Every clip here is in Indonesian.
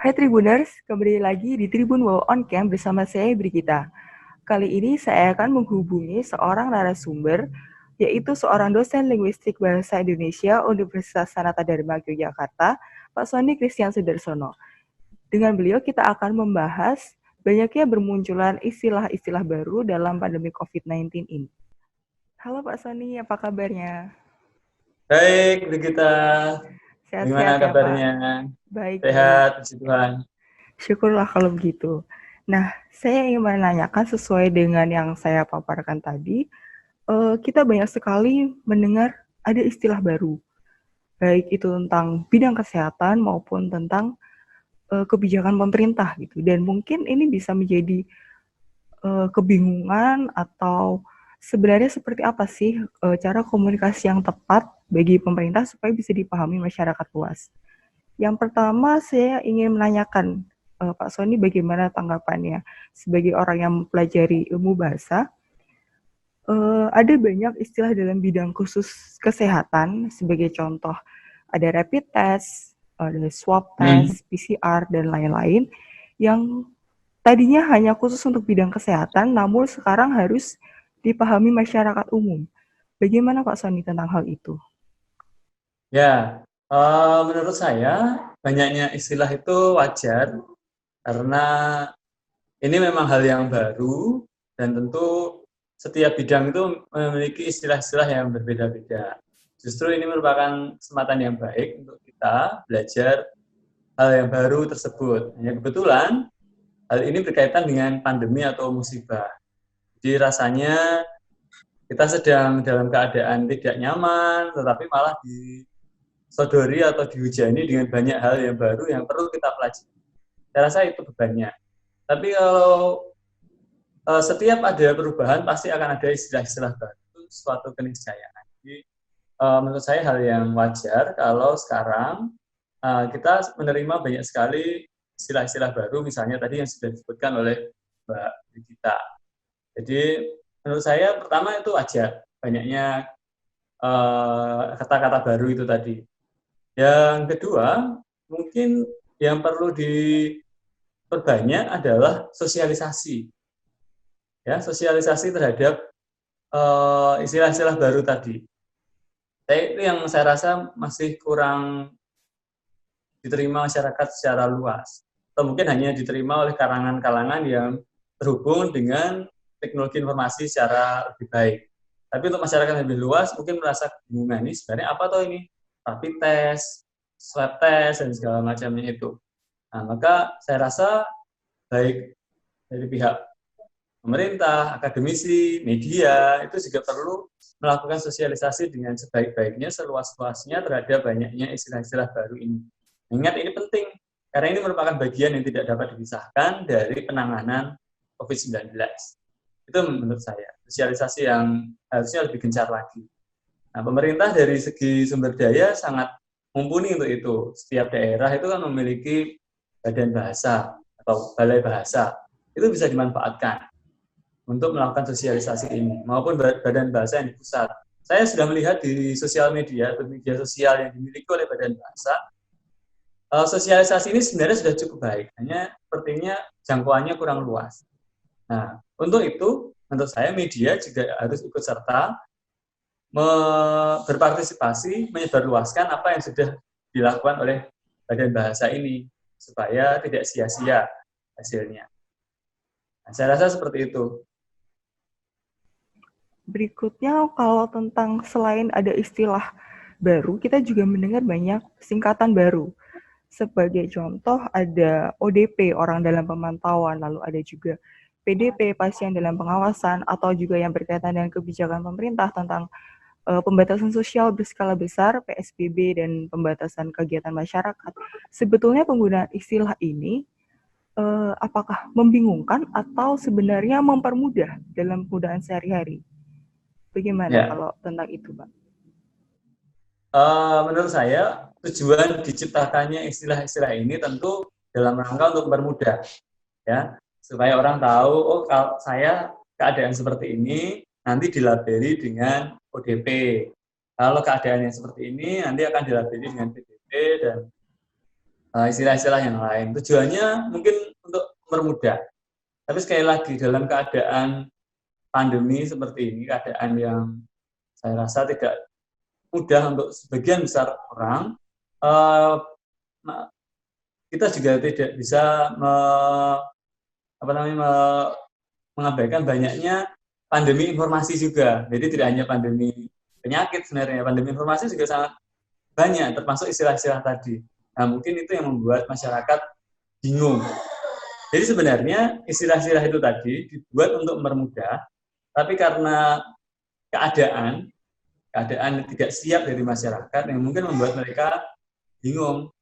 Hai Tribuners, kembali lagi di Tribun Wow On Cam bersama saya Brigita. Kali ini saya akan menghubungi seorang narasumber, yaitu seorang dosen linguistik bahasa Indonesia Universitas Sanata Dharma Yogyakarta, Pak Sony Christian Sudarsono. Dengan beliau kita akan membahas banyaknya bermunculan istilah-istilah baru dalam pandemi COVID-19 ini. Halo Pak Sony, apa kabarnya? Baik, Brigita. Sehat-sehat Gimana ya Pak? kabarnya? Baik-baik. Sehat, puji Tuhan. Syukurlah kalau begitu. Nah, saya ingin menanyakan sesuai dengan yang saya paparkan tadi, kita banyak sekali mendengar ada istilah baru, baik itu tentang bidang kesehatan maupun tentang kebijakan pemerintah gitu. Dan mungkin ini bisa menjadi kebingungan atau sebenarnya seperti apa sih cara komunikasi yang tepat bagi pemerintah supaya bisa dipahami masyarakat luas. Yang pertama saya ingin menanyakan, Pak Sony bagaimana tanggapannya? Sebagai orang yang mempelajari ilmu bahasa, ada banyak istilah dalam bidang khusus kesehatan, sebagai contoh ada rapid test, ada swab Hmm. test, PCR, dan lain-lain, yang tadinya hanya khusus untuk bidang kesehatan, namun sekarang harus dipahami masyarakat umum. Bagaimana Pak Sony tentang hal itu? Ya, menurut saya banyaknya istilah itu wajar karena ini memang hal yang baru dan tentu setiap bidang itu memiliki istilah-istilah yang berbeda-beda. Justru ini merupakan kesempatan yang baik untuk kita belajar hal yang baru tersebut. Hanya kebetulan hal ini berkaitan dengan pandemi atau musibah. Jadi rasanya kita sedang dalam keadaan tidak nyaman, tetapi malah disodori atau dihujani dengan banyak hal yang baru yang perlu kita pelajari. Saya rasa itu bebannya. Tapi kalau setiap ada perubahan, pasti akan ada istilah-istilah baru. Itu suatu keniscayaan. Jadi menurut saya hal yang wajar kalau sekarang kita menerima banyak sekali istilah-istilah baru, misalnya tadi yang sudah disebutkan oleh Mbak Gita. Jadi menurut saya pertama itu wajar banyaknya kata-kata baru itu tadi. Yang kedua, mungkin yang perlu diperbanyak adalah sosialisasi, ya sosialisasi terhadap istilah-istilah baru tadi. Itu yang saya rasa masih kurang diterima masyarakat secara luas, atau mungkin hanya diterima oleh kalangan-kalangan yang terhubung dengan teknologi informasi secara lebih baik. Tapi untuk masyarakat yang lebih luas mungkin merasa kebingungan, ini sebenarnya apa toh ini? Rapid test, swab test, dan segala macamnya itu. Nah, maka saya rasa baik dari pihak pemerintah, akademisi, media, itu juga perlu melakukan sosialisasi dengan sebaik-baiknya, seluas-luasnya terhadap banyaknya istilah-istilah baru ini. Ingat ini penting, karena ini merupakan bagian yang tidak dapat dipisahkan dari penanganan COVID-19. Itu menurut saya, sosialisasi yang harusnya lebih gencar lagi. Nah, pemerintah dari segi sumber daya sangat mumpuni untuk itu. Setiap daerah itu kan memiliki badan bahasa atau balai bahasa. Itu bisa dimanfaatkan untuk melakukan sosialisasi ini, maupun badan bahasa yang di pusat. Saya sudah melihat di sosial media atau media sosial yang dimiliki oleh badan bahasa, sosialisasi ini sebenarnya sudah cukup baik, hanya sepertinya jangkauannya kurang luas. Nah, untuk itu, menurut saya media juga harus ikut serta berpartisipasi menyebarluaskan apa yang sudah dilakukan oleh badan bahasa ini, supaya tidak sia-sia hasilnya. Nah, saya rasa seperti itu. Berikutnya, kalau tentang selain ada istilah baru, kita juga mendengar banyak singkatan baru. Sebagai contoh, ada ODP, orang dalam pemantauan, lalu ada juga PDP, pasien dalam pengawasan, atau juga yang berkaitan dengan kebijakan pemerintah tentang pembatasan sosial berskala besar, PSBB, dan pembatasan kegiatan masyarakat. Sebetulnya penggunaan istilah ini apakah membingungkan atau sebenarnya mempermudah dalam penggunaan sehari-hari? Bagaimana Ya, kalau tentang itu, Pak? menurut saya tujuan diciptakannya istilah-istilah ini tentu dalam rangka untuk mempermudah, ya, supaya orang tahu, oh kalau saya keadaan seperti ini nanti dilabeli dengan ODP, kalau keadaan yang seperti ini nanti akan dilabeli dengan PDP, dan istilah-istilah yang lain. Tujuannya mungkin untuk mempermudah. Tapi sekali lagi, dalam keadaan pandemi seperti ini, keadaan yang saya rasa tidak mudah untuk sebagian besar orang, kita juga tidak bisa mengabaikan banyaknya pandemi informasi juga. Jadi tidak hanya pandemi penyakit sebenarnya, pandemi informasi juga sangat banyak, termasuk istilah-istilah tadi. Nah, mungkin itu yang membuat masyarakat bingung. Jadi sebenarnya istilah-istilah itu tadi dibuat untuk mempermudah, tapi karena keadaan tidak siap dari masyarakat yang mungkin membuat mereka bingung.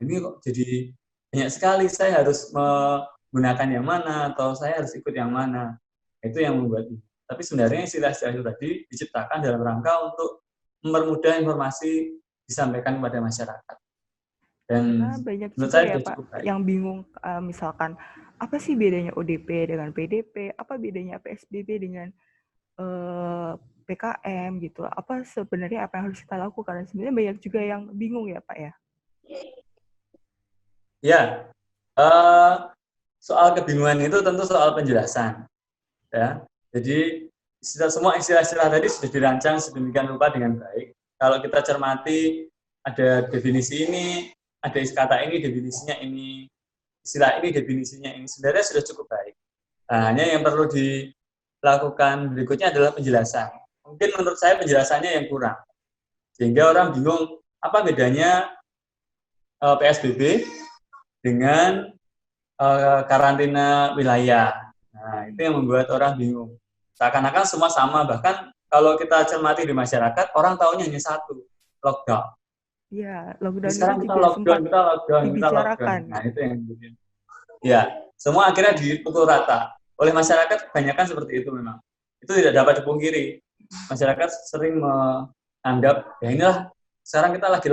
Ini kok jadi banyak sekali, saya harus menggunakan yang mana atau saya harus ikut yang mana. Itu yang membuat. Tapi sebenarnya istilah-istilah itu tadi diciptakan dalam rangka untuk mempermudah informasi disampaikan kepada masyarakat. Dan Karena banyak menurut juga saya ya sudah Pak cukup baik. yang bingung, misalkan apa sih bedanya ODP dengan PDP, apa bedanya PSBB dengan PKM gitu, apa sebenarnya apa yang harus kita lakukan. Sebenarnya banyak juga yang bingung ya Pak ya. Ya, soal kebingungan itu tentu soal penjelasan. Ya, jadi semua istilah-istilah tadi sudah dirancang sedemikian rupa dengan baik. Kalau kita cermati, ada definisi ini, ada kata ini definisinya ini, istilah ini definisinya ini, sebenarnya sudah cukup baik. Nah, hanya yang perlu dilakukan berikutnya adalah penjelasan. Mungkin menurut saya penjelasannya yang kurang, sehingga orang bingung apa bedanya PSBB dengan karantina wilayah. Nah, itu yang membuat orang bingung. Seakan-akan semua sama, bahkan kalau kita cermati di masyarakat, orang tahunya hanya satu, lockdown. Ya, Jadi lockdown itu sekarang kita juga sempat lockdown. dibicarakan. Nah, itu yang bikin. Ya, semua akhirnya dipukul rata. Oleh masyarakat, kebanyakan seperti itu memang. Itu tidak dapat dipungkiri. Masyarakat sering menganggap, ya inilah, sekarang kita lagi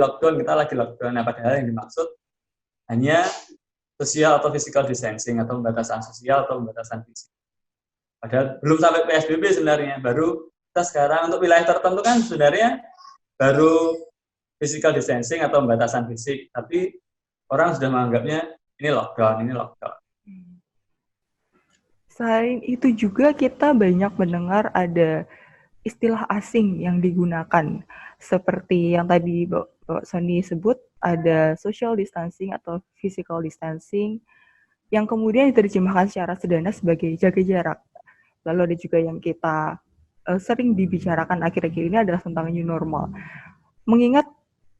lockdown. Nah, padahal yang dimaksud hanya social atau physical distancing, atau pembatasan sosial atau pembatasan fisik. Padahal belum sampai PSBB sebenarnya, baru kita sekarang untuk wilayah tertentu kan sebenarnya baru physical distancing atau pembatasan fisik, tapi orang sudah menganggapnya ini lockdown. Selain itu juga kita banyak mendengar ada istilah asing yang digunakan, seperti yang tadi Bapak Sony sebut, ada social distancing atau physical distancing, yang kemudian diterjemahkan secara sederhana sebagai jaga jarak. Lalu ada juga yang kita sering dibicarakan akhir-akhir ini adalah tentang new normal. Mengingat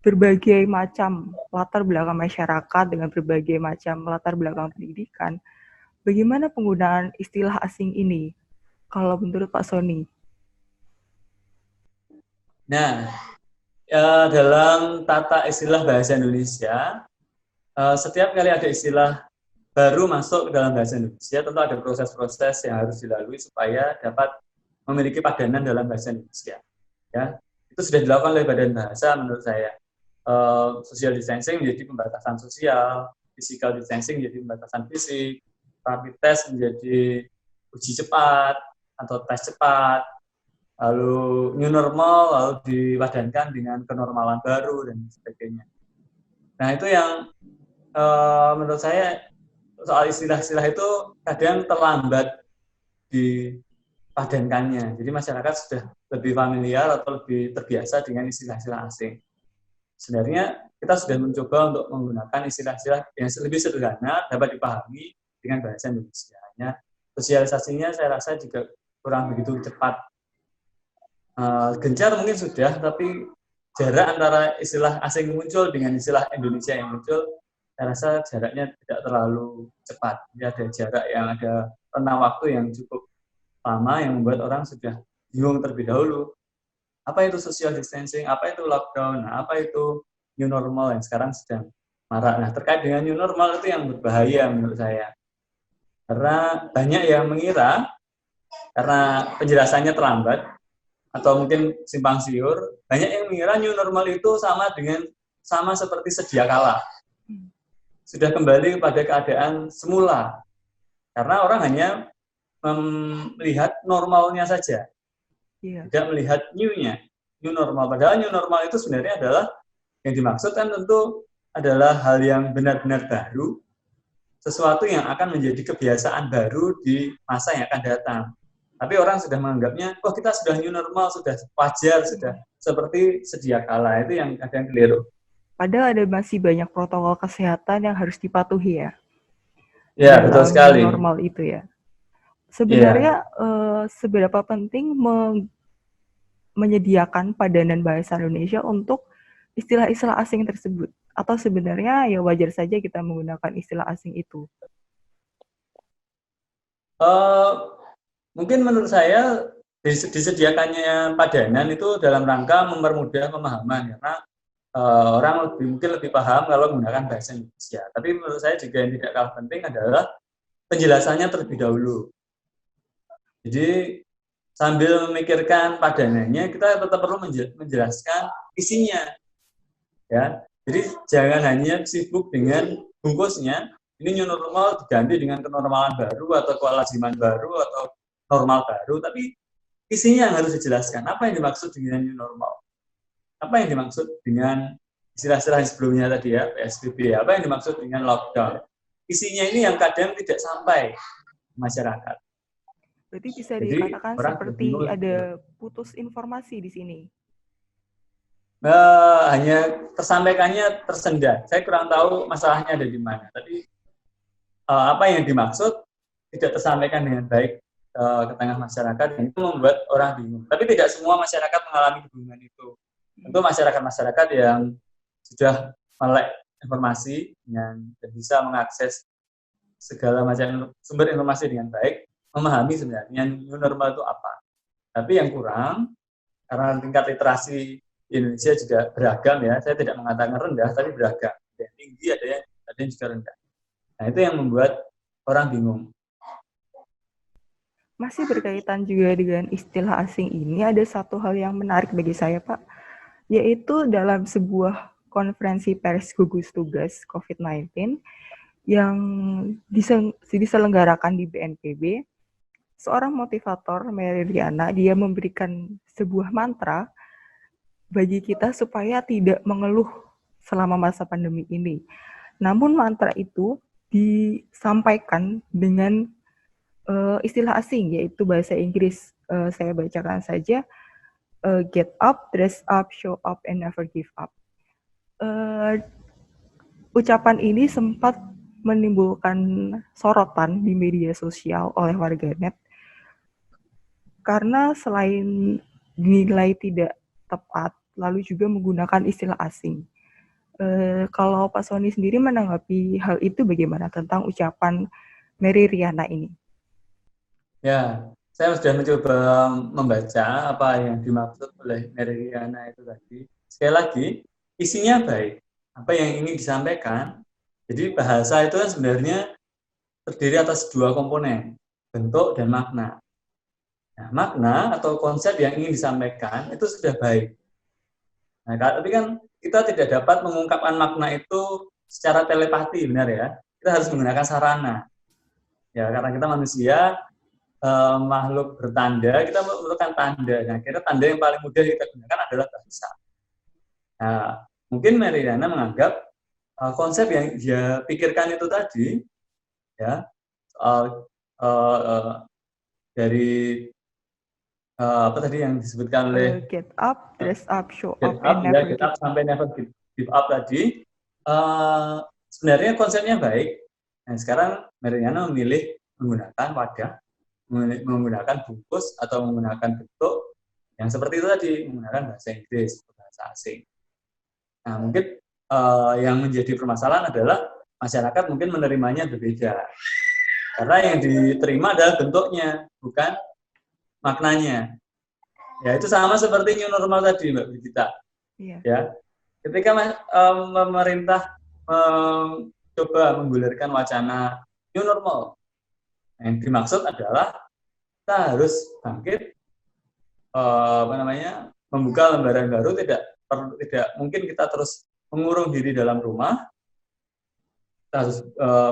berbagai macam latar belakang masyarakat dengan berbagai macam latar belakang pendidikan, bagaimana penggunaan istilah asing ini? Kalau menurut Pak Sony? Nah, dalam tata istilah bahasa Indonesia, setiap kali ada istilah baru masuk ke dalam bahasa Indonesia, tentu ada proses-proses yang harus dilalui supaya dapat memiliki padanan dalam bahasa Indonesia. Ya, itu sudah dilakukan oleh Badan Bahasa menurut saya. Social distancing menjadi pembatasan sosial, physical distancing menjadi pembatasan fisik, rapid test menjadi uji cepat atau tes cepat, lalu new normal lalu dipadankan dengan kenormalan baru dan sebagainya. Nah, itu yang menurut saya soal istilah-istilah itu kadang terlambat dipadankannya. Jadi masyarakat sudah lebih familiar atau lebih terbiasa dengan istilah-istilah asing. Sebenarnya kita sudah mencoba untuk menggunakan istilah-istilah yang lebih sederhana, dapat dipahami dengan bahasa Indonesia. Sosialisasinya saya rasa juga kurang begitu cepat. Gencar mungkin sudah, tapi jarak antara istilah asing muncul dengan istilah Indonesia yang muncul, saya rasa jaraknya tidak terlalu cepat. Jadi ada jarak yang ada rentang waktu yang cukup lama yang membuat orang sudah bingung terlebih dahulu. Apa itu social distancing, apa itu lockdown, apa itu new normal yang sekarang sedang marak. Nah, terkait dengan new normal itu yang berbahaya menurut saya. Karena banyak yang mengira, karena penjelasannya terlambat, atau mungkin simpang siur, banyak yang mengira new normal itu sama seperti sedia kala. Sudah kembali kepada keadaan semula. Karena orang hanya melihat normalnya saja. Tidak melihat new normal. Padahal new normal itu sebenarnya adalah yang dimaksud kan tentu adalah hal yang benar-benar baru, sesuatu yang akan menjadi kebiasaan baru di masa yang akan datang. Tapi orang sudah menganggapnya, oh kita sudah new normal, sudah wajar, sudah seperti sedia kala. Itu yang kadang keliru. Padahal ada masih banyak protokol kesehatan yang harus dipatuhi ya Ya, betul dalam new sekali. normal itu ya. Iya. Sebenarnya seberapa penting menyediakan padanan bahasa Indonesia untuk istilah-istilah asing tersebut? Atau sebenarnya ya wajar saja kita menggunakan istilah asing itu? Mungkin menurut saya disediakannya padanan itu dalam rangka mempermudah pemahaman, karena orang mungkin lebih paham kalau menggunakan bahasa Indonesia. Tapi menurut saya juga yang tidak kalah penting adalah penjelasannya terlebih dahulu. Jadi sambil memikirkan padanannya, kita tetap perlu menjelaskan isinya, ya. Jadi jangan hanya sibuk dengan bungkusnya. Ini new normal diganti dengan kenormalan baru atau kewalajiban baru atau normal baru, tapi isinya yang harus dijelaskan. Apa yang dimaksud dengan new normal? Apa yang dimaksud dengan istilah-istilah sebelumnya tadi ya, PSBB? Apa yang dimaksud dengan lockdown? Isinya ini yang kadang tidak sampai ke masyarakat. Berarti bisa Jadi dikatakan orang seperti bingung. ada putus informasi di sini. Hanya tersampaikannya tersendat. Saya kurang tahu masalahnya ada di mana. Tapi apa yang dimaksud tidak tersampaikan dengan baik ke tengah masyarakat, dan itu membuat orang bingung. Tapi tidak semua masyarakat mengalami kebingungan itu. Tentu masyarakat-masyarakat yang sudah melek informasi dan bisa mengakses segala macam sumber informasi dengan baik, memahami sebenarnya new normal itu apa. Tapi yang kurang, karena tingkat literasi di Indonesia juga beragam ya, saya tidak mengatakan rendah, tapi beragam. Ada yang tinggi, ada yang juga rendah. Nah, itu yang membuat orang bingung. Masih berkaitan juga dengan istilah asing ini, ada satu hal yang menarik bagi saya, Pak, yaitu dalam sebuah konferensi pers gugus tugas COVID-19 yang diselenggarakan di BNPB, seorang motivator, Mary Riana, dia memberikan sebuah mantra bagi kita supaya tidak mengeluh selama masa pandemi ini. Namun mantra itu disampaikan dengan istilah asing, yaitu bahasa Inggris. Saya bacakan saja, get up, dress up, show up, and never give up. Ucapan ini sempat menimbulkan sorotan di media sosial oleh warganet, karena selain dinilai tidak tepat, lalu juga menggunakan istilah asing. Kalau Pak Sony sendiri menanggapi hal itu bagaimana tentang ucapan Mary Riana ini? Ya, saya sudah mencoba membaca apa yang dimaksud oleh Mary Riana itu tadi. Sekali lagi, isinya baik. Apa yang ingin disampaikan. Jadi bahasa itu kan sebenarnya terdiri atas dua komponen, bentuk dan makna. Nah, makna atau konsep yang ingin disampaikan itu sudah baik. Nah, tapi kan kita tidak dapat mengungkapkan makna itu secara telepati, benar ya? Kita harus menggunakan sarana. Ya, karena kita manusia, makhluk bertanda, kita memerlukan tanda. Nah, kira tanda yang paling mudah kita gunakan adalah bahasa. Nah, mungkin Meriana menganggap konsep yang dia pikirkan itu tadi, ya, dari apa tadi yang disebutkan oleh Get up, dress up, show get up, and up, ya, never get give up up. sampai never give up tadi, sebenarnya konsepnya baik. Nah, sekarang Meriana memilih menggunakan wadah, menggunakan bungkus atau menggunakan bentuk yang seperti itu tadi, menggunakan bahasa Inggris atau bahasa asing. Nah, mungkin yang menjadi permasalahan adalah masyarakat mungkin menerimanya berbeda. Karena yang diterima adalah bentuknya, bukan maknanya. Ya, itu sama seperti new normal tadi, Mbak Brigita. Iya. Ya, ketika pemerintah coba menggulirkan wacana new normal, yang dimaksud adalah kita harus bangkit, membuka lembaran baru. Tidak mungkin kita terus mengurung diri dalam rumah. Kita harus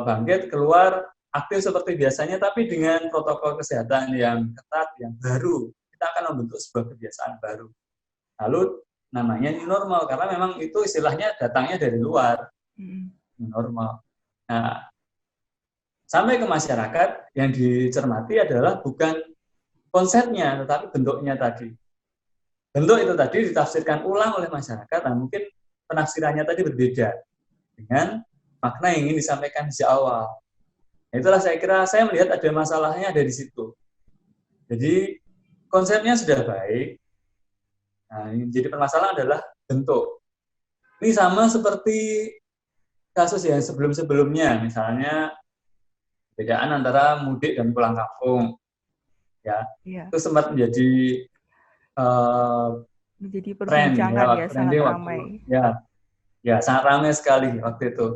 bangkit, keluar, aktif seperti biasanya, tapi dengan protokol kesehatan yang ketat, yang baru. Kita akan membentuk sebuah kebiasaan baru. Lalu namanya new normal, karena memang itu istilahnya datangnya dari luar. normal. Nah, sampai ke masyarakat yang dicermati adalah bukan konsepnya, tetapi bentuknya tadi. Bentuk itu tadi ditafsirkan ulang oleh masyarakat, nah mungkin penafsirannya tadi berbeda dengan makna yang ingin disampaikan di awal. Nah, itulah saya kira saya melihat ada masalahnya ada di situ. Jadi konsepnya sudah baik, nah yang jadi permasalahan adalah bentuk. Ini sama seperti kasus yang sebelum-sebelumnya, misalnya perbedaan antara mudik dan pulang kampung, ya itu sempat menjadi menjadi tren perbincangan ya, ya, sangat trending waktu ramai. ya sangat ramai sekali waktu itu.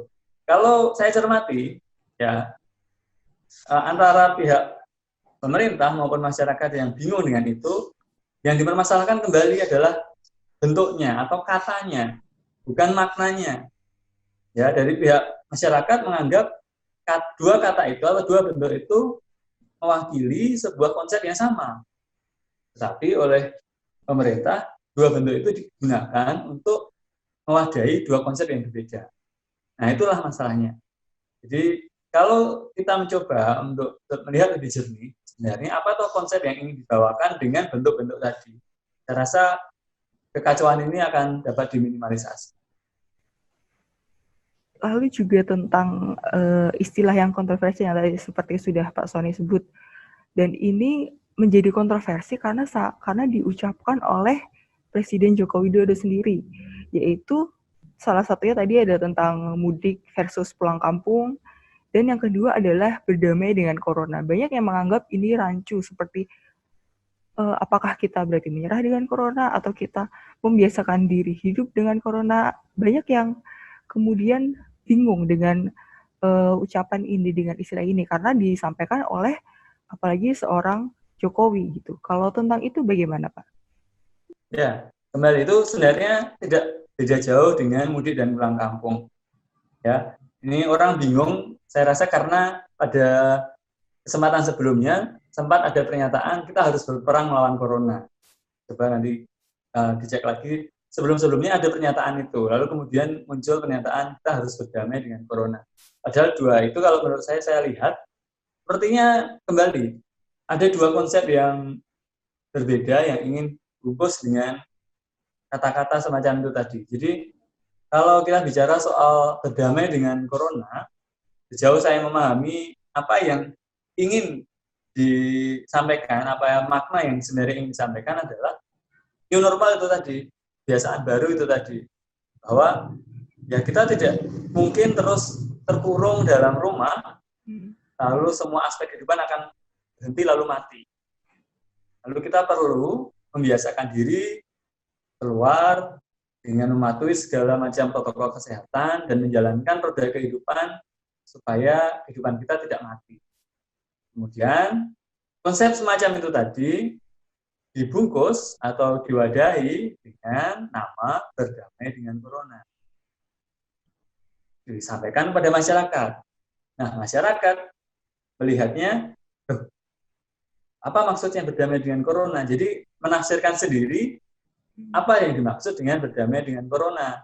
Kalau saya cermati ya antara pihak pemerintah maupun masyarakat yang bingung dengan itu, yang dipermasalahkan kembali adalah bentuknya atau katanya, bukan maknanya. Ya, dari pihak masyarakat menganggap dua kata itu atau dua bentuk itu mewakili sebuah konsep yang sama. Tetapi oleh pemerintah, dua bentuk itu digunakan untuk mewadahi dua konsep yang berbeda. Nah, itulah masalahnya. Jadi, kalau kita mencoba untuk melihat lebih jernih, sebenarnya apa toh konsep yang ingin dibawakan dengan bentuk-bentuk tadi. Saya rasa kekacauan ini akan dapat diminimalisasi. Lalu juga tentang istilah yang kontroversi yang tadi seperti sudah Pak Sony sebut, dan ini menjadi kontroversi karena diucapkan oleh Presiden Joko Widodo sendiri, yaitu salah satunya tadi ada tentang mudik versus pulang kampung, dan yang kedua adalah berdamai dengan corona. Banyak yang menganggap ini rancu, seperti apakah kita berarti menyerah dengan corona atau kita membiasakan diri hidup dengan corona. Banyak yang kemudian bingung dengan ucapan ini, dengan istilah ini, karena disampaikan oleh apalagi seorang Jokowi gitu. Kalau tentang itu bagaimana, Pak? Ya, kembali itu sebenarnya tidak beda jauh dengan mudik dan pulang kampung. Ya, ini orang bingung. Saya rasa karena pada kesempatan sebelumnya sempat ada pernyataan kita harus berperang melawan corona. Coba nanti dicek lagi. Sebelum-sebelumnya ada pernyataan itu, lalu kemudian muncul pernyataan kita harus berdamai dengan corona. Padahal dua itu kalau menurut saya lihat sepertinya kembali ada dua konsep yang berbeda yang ingin bungkus dengan kata-kata semacam itu tadi. Jadi kalau kita bicara soal berdamai dengan corona, sejauh saya memahami apa yang ingin disampaikan, apa yang makna yang sebenarnya ingin disampaikan adalah new normal itu tadi, kebiasaan baru itu tadi, bahwa ya kita tidak mungkin terus terkurung dalam rumah, lalu semua aspek kehidupan akan berhenti lalu mati. Lalu kita perlu membiasakan diri keluar dengan mematuhi segala macam protokol kesehatan dan menjalankan roda kehidupan supaya kehidupan kita tidak mati. Kemudian konsep semacam itu tadi dibungkus atau diwadahi dengan nama berdamai dengan corona. Disampaikan kepada masyarakat. Nah, masyarakat melihatnya, apa maksudnya berdamai dengan corona? Jadi menafsirkan sendiri apa yang dimaksud dengan berdamai dengan corona.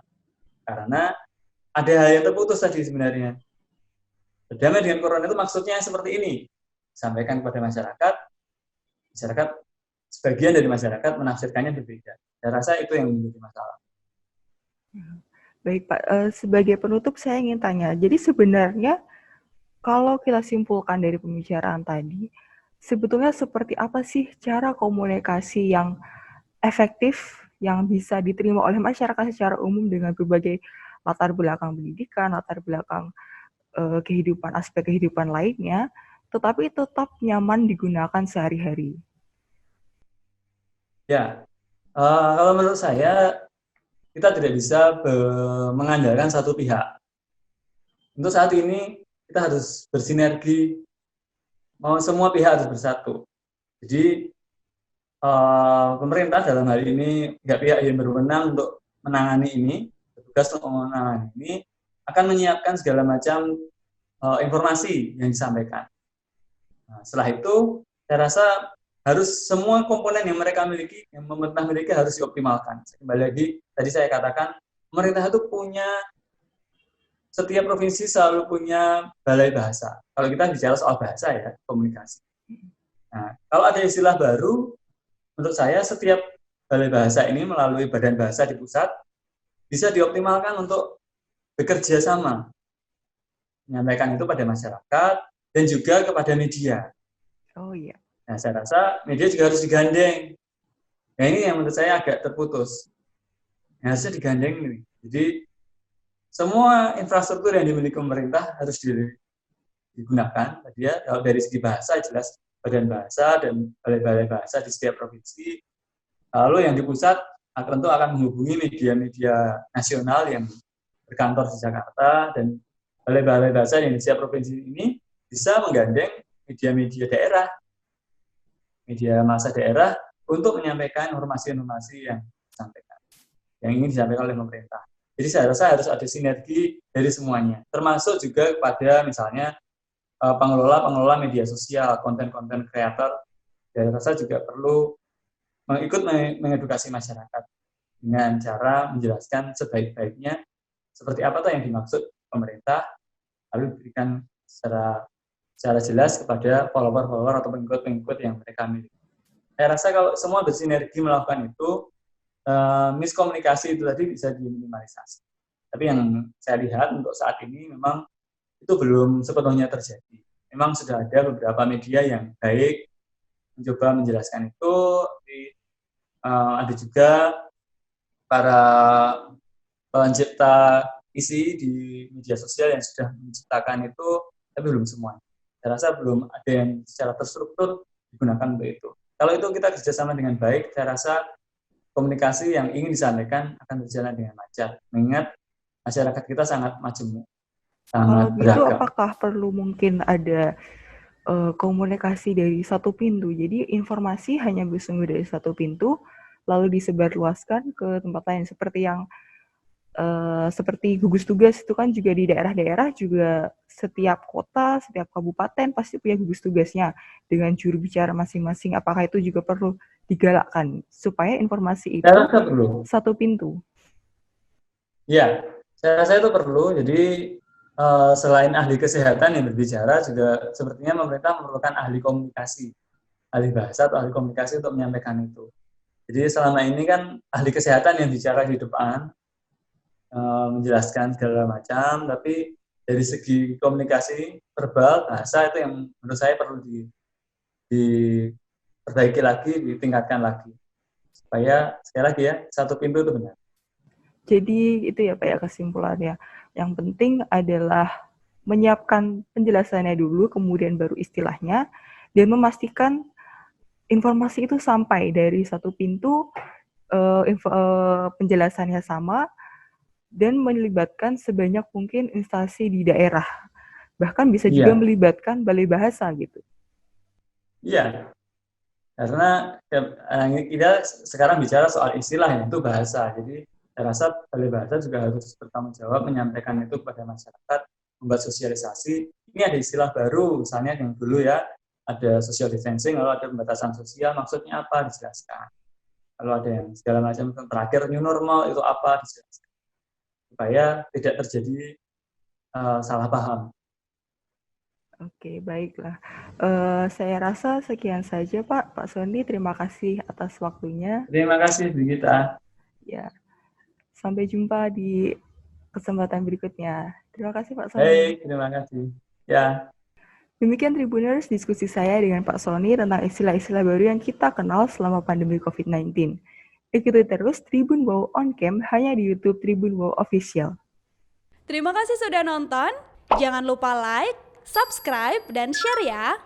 Karena ada hal yang terputus tadi sebenarnya. Berdamai dengan corona itu maksudnya seperti ini. Sampaikan kepada masyarakat, sebagian dari masyarakat menafsirkannya berbeda. Saya rasa itu yang menjadi masalah. Baik Pak, sebagai penutup saya ingin tanya, jadi sebenarnya kalau kita simpulkan dari pembicaraan tadi, sebetulnya seperti apa sih cara komunikasi yang efektif yang bisa diterima oleh masyarakat secara umum dengan berbagai latar belakang pendidikan, latar belakang kehidupan, aspek kehidupan lainnya, tetapi tetap nyaman digunakan sehari-hari? Ya, kalau menurut saya kita tidak bisa mengandalkan satu pihak. Untuk saat ini kita harus bersinergi, mau semua pihak harus bersatu. Jadi pemerintah dalam hal ini pihak-pihak yang berwenang untuk menangani ini, bertugas untuk menangani ini, akan menyiapkan segala macam informasi yang disampaikan. Nah, setelah itu, saya rasa harus semua komponen yang mereka miliki, yang pemerintah miliki harus dioptimalkan. Kembali lagi, tadi saya katakan, pemerintah itu punya setiap provinsi selalu punya balai bahasa. Kalau kita bicara soal bahasa ya, komunikasi. Nah, kalau ada istilah baru, menurut saya setiap balai bahasa ini melalui badan bahasa di pusat bisa dioptimalkan untuk bekerja sama, menyampaikan itu pada masyarakat dan juga kepada media. Oh iya. Nah, saya rasa media juga harus digandeng. Nah, ini yang menurut saya agak terputus. Nah, harusnya digandeng nih. Jadi, semua infrastruktur yang dimiliki pemerintah harus digunakan. Tadi ya, kalau dari segi bahasa jelas badan bahasa dan balai-balai bahasa di setiap provinsi. Lalu yang di pusat tentu akan menghubungi media-media nasional yang berkantor di Jakarta, dan balai-balai bahasa yang di setiap provinsi ini bisa menggandeng media-media daerah, media massa daerah untuk menyampaikan informasi-informasi yang ingin disampaikan oleh pemerintah. Jadi saya rasa harus ada sinergi dari semuanya, termasuk juga kepada misalnya pengelola media sosial, konten-konten kreator. Saya rasa juga perlu ikut mengedukasi masyarakat dengan cara menjelaskan sebaik-baiknya seperti apa yang dimaksud pemerintah, lalu diberikan secara jelas kepada follower-follower atau pengikut-pengikut yang mereka miliki. Saya rasa kalau semua bersinergi melakukan itu, miskomunikasi itu tadi bisa diminimalisasi. Tapi yang saya lihat untuk saat ini memang itu belum sepenuhnya terjadi. Memang sudah ada beberapa media yang baik mencoba menjelaskan itu, ada juga para pencipta isi di media sosial yang sudah menciptakan itu, tapi belum semua. Saya rasa belum ada yang secara terstruktur digunakan untuk itu. Kalau itu kita kerjasama dengan baik, saya rasa komunikasi yang ingin disampaikan akan berjalan dengan lancar. Mengingat masyarakat kita sangat majemuk, sangat Gitu, beragam. apakah perlu mungkin ada komunikasi dari satu pintu? Jadi informasi hanya bersumber dari satu pintu, lalu disebarluaskan ke tempat lain, seperti yang seperti gugus tugas itu kan juga di daerah-daerah juga setiap kota, setiap kabupaten pasti punya gugus tugasnya dengan juru bicara masing-masing. Apakah itu juga perlu digalakkan supaya informasi itu Saya rasa perlu. satu pintu? Ya, saya rasa itu perlu. Jadi selain ahli kesehatan yang berbicara, juga sepertinya pemerintah memerlukan ahli komunikasi, ahli bahasa atau ahli komunikasi untuk menyampaikan itu. Jadi selama ini kan ahli kesehatan yang bicara di depan, menjelaskan segala macam, tapi dari segi komunikasi verbal, bahasa itu yang menurut saya perlu diperbaiki lagi, ditingkatkan lagi. Supaya sekali lagi ya, satu pintu itu benar. Jadi itu ya Pak ya kesimpulannya. Yang penting adalah menyiapkan penjelasannya dulu, kemudian baru istilahnya, dan memastikan informasi itu sampai dari satu pintu, penjelasannya sama, dan melibatkan sebanyak mungkin instansi di daerah. Bahkan bisa juga melibatkan balai bahasa gitu. Iya, karena kita sekarang bicara soal istilah yang itu bahasa. Jadi saya rasa balai bahasa juga harus bertanggung jawab menyampaikan itu kepada masyarakat, membuat sosialisasi. Ini ada istilah baru, misalnya yang dulu ya, ada social distancing, lalu ada pembatasan sosial, maksudnya apa, dijelaskan. Lalu ada yang segala macam, terakhir new normal itu apa, dijelaskan. Supaya tidak terjadi salah paham. Oke, baiklah. Saya rasa sekian saja Pak Sony, terima kasih atas waktunya. Terima kasih, Brigita. Ya, sampai jumpa di kesempatan berikutnya. Terima kasih Pak Sony. Baik, terima kasih. Ya. Demikian Tribuners, diskusi saya dengan Pak Sony tentang istilah-istilah baru yang kita kenal selama pandemi COVID-19. Ikuti terus Tribun Wow on Cam hanya di YouTube Tribun Wow Official. Terima kasih sudah nonton. Jangan lupa like, subscribe, dan share ya.